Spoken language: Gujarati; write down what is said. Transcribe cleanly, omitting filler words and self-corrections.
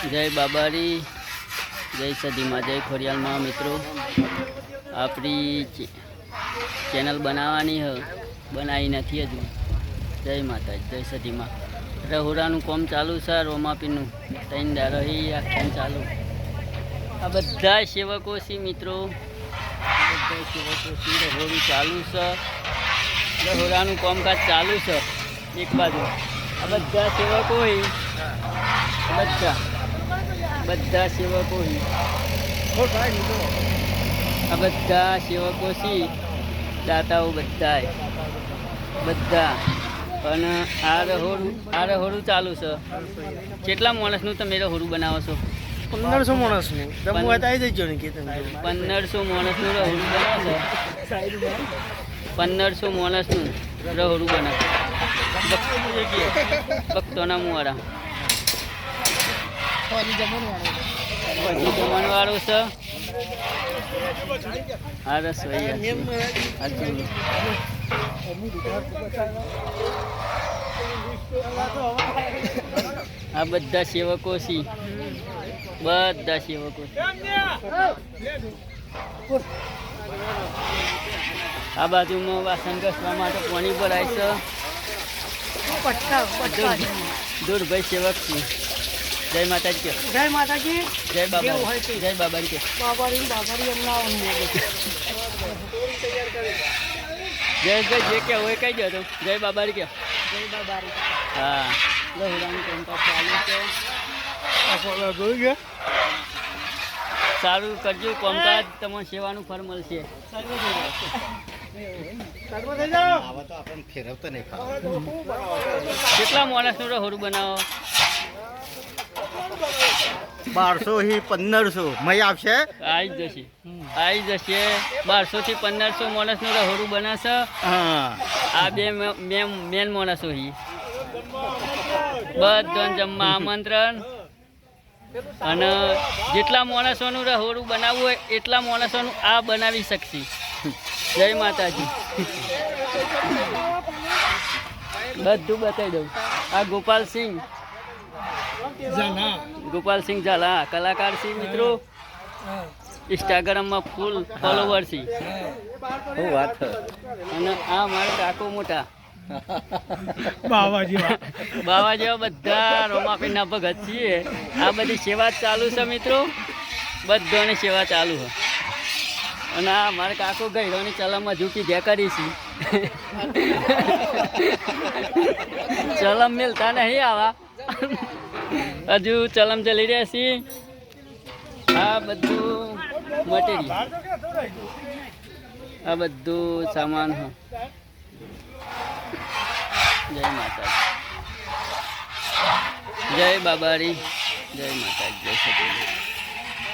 जय बाबारी, जय सदीमा, जय खोरियाल में मित्रों अपनी चैनल बनावानी है, बनाई नहीं हजू। जय माता, जय सदीमा। रहुरानु कॉम चालू सर रोमापीनु 3 दाड़ा ही आख्यान चालू। आ बधा सेवको सी मित्रों, बधा सेवको सी रहोरू चालू है। रहुरानु कामकाज चालू है। एक बाजू आ बधा सेवको ही बधा सेवको ही आ बधा सेवको सी दाताओ बधा पण आ रहोरू चालू है। કેટલા માણસનું તમે રહોરું બનાવો છો? 1500 માણસનું. તમે વાત આવી જજો ને કે તમે 1500 માણસનું રહોરું બનાવો છો? 1500 માણસનું રહોરું બનાવો ભક્તોના મુવારા જમણવાળો છે। આ રસોઈ आ बधा सेवको सी, बधा सेवको आ बाजू में वासन घसवा माटे पानी भराय छे। दूर भाई सेवक छी। जय माता जी, જય માતાજી, जय बाबा, जय बाबा के બાબારી એમના जय जय जे क्या होय कही दो। जय बाबा के જય બાબારી हाँ लहुरान कामकाज चालू है। આપણો જોઈ ગયા चालू करजो कामकाज, तमने सेवानुं फळ मळशे। સર્વ થઈ જાઓ આવા તો આપણને ફેરવતો નહીં ખાવ કેટલા માણસનું રહોરું બનાવો? 1200 ही 1500 મય આવશે। आई जशे 1200 થી 1500 માણસનું રહોરું બનાશે। હા આ બે મેન માણસો ही બધાને જમવા આમંત્રણ। અને જેટલા માણસોનું રહોરું બનાવવું હોય એટલા માણસોનું આ બનાવી શકશે। જય માતાજી। બધું બતાવી દઉં। આ ગોપાલ સિંહ ઝાલા कलाकार सी मित्रों, इंस्टाग्राम में फूल फॉलोवर सी। હું વાત છે અને આ મારા કાકો મોટા બાવાજી બાવા જેવા બધા રોમાપીના ભગત છીએ। આ બધી સેવા ચાલુ છે મિત્રો, બધાની સેવા ચાલુ છે। અને આ મારા કાકો ગઈરોની ચલમમાં ઝૂકી જ્યાં કરી છે। ચલમ મિલતા નહીં આવા, હજુ ચલમ ચલી રહ્યા છીએ। આ બધું મટીરિયલ, આ બધું સામાન છે। जय माता, जय बाबारी, जय माता, जय सती।